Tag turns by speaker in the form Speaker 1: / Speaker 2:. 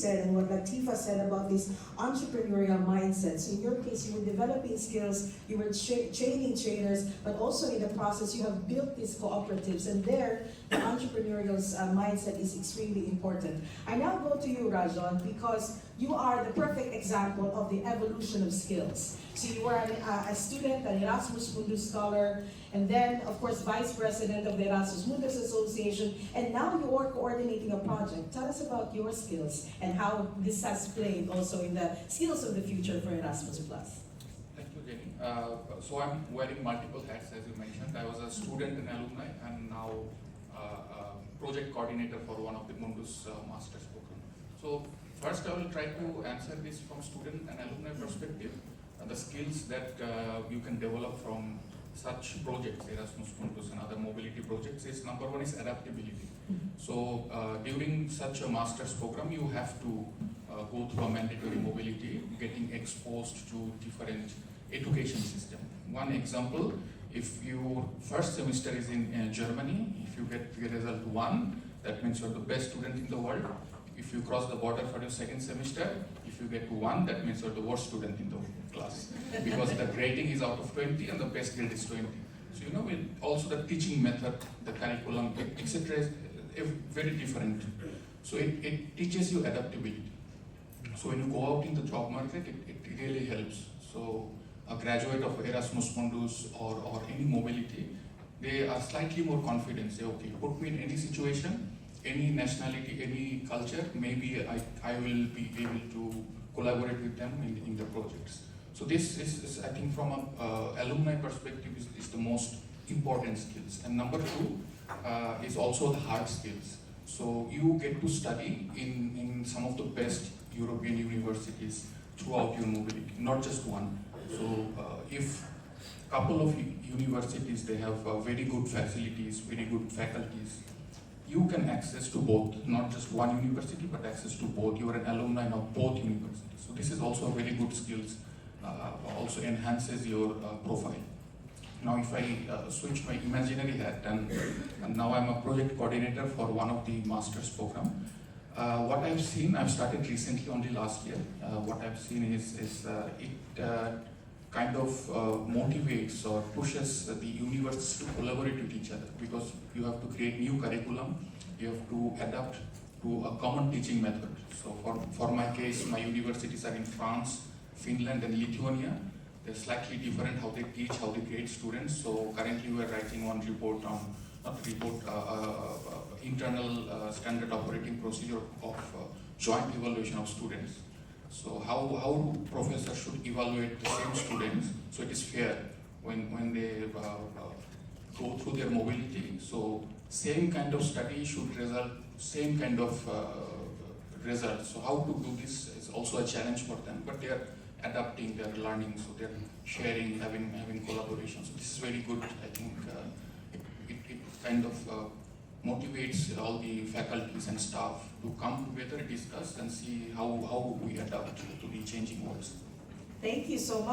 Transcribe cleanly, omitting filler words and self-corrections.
Speaker 1: said and what Latifa said about this entrepreneurial mindset. So in your case, you were developing skills, you were training trainers, but also in the process, you have built these cooperatives, and there, the entrepreneurial mindset is extremely important. I now go to you, Rajon, because you are the perfect example of the evolution of skills. So you were a student, an Erasmus Mundus scholar, and then, of course, vice president of the Erasmus Mundus Association, and now you are coordinating a project. Tell us about your skills and how this has played also in the skills of the future for Erasmus+.
Speaker 2: Thank you, Jenny. So I'm wearing multiple hats, as you mentioned. I was a student and alumni, and now project coordinator for one of the Mundus master's program. So first, I will try to answer this from student and alumni perspective. The skills that you can develop from such projects, Erasmus Mundus and other mobility projects, is number one is adaptability. So during such a master's program, you have to go through a mandatory mobility, getting exposed to different education system. One example, if your first semester is in Germany, if you get the result 1, that means you're the best student in the world. If you cross the border for your second semester, if you get 1, that means you're the worst student in the class, because the grading is out of 20 and the best grade is 20. So also the teaching method, the curriculum, etc. is very different. So it teaches you adaptability. So when you go out in the job market, it really helps. So a graduate of Erasmus Mundus or any mobility, they are slightly more confident. Say, okay, put me in any situation, any nationality, any culture, maybe I will be able to collaborate with them in the projects. So this is I think, from an alumni perspective, is the most important skills. And number 2 is also the hard skills. So you get to study in some of the best European universities throughout your mobility, not just one. So if a couple of universities, they have very good facilities, very good faculties, you can access to both, not just one university, but access to both. You are an alumni of both universities. So this is also a very good skills, also enhances your profile. Now if I switch my imaginary hat, and now I'm a project coordinator for one of the master's program. What I've seen, I've started recently, only last year. What I've seen is it kind of motivates or pushes the universities to collaborate with each other, because you have to create new curriculum, you have to adapt to a common teaching method. So for my case, my universities are in France, Finland and Lithuania. They're slightly different how they teach, how they grade students. So currently we are writing one report on, internal standard operating procedure of joint evaluation of students. So how professors should evaluate the same students, so it is fair when they go through their mobility. So same kind of study should result same kind of results. So how to do this is also a challenge for them, but they are adapting, they are learning, so they are sharing, having collaboration. So this is very good. I think it kind of motivates all the faculties and staff to come together, discuss, and see how we adapt to the changing world.
Speaker 1: Thank you so much.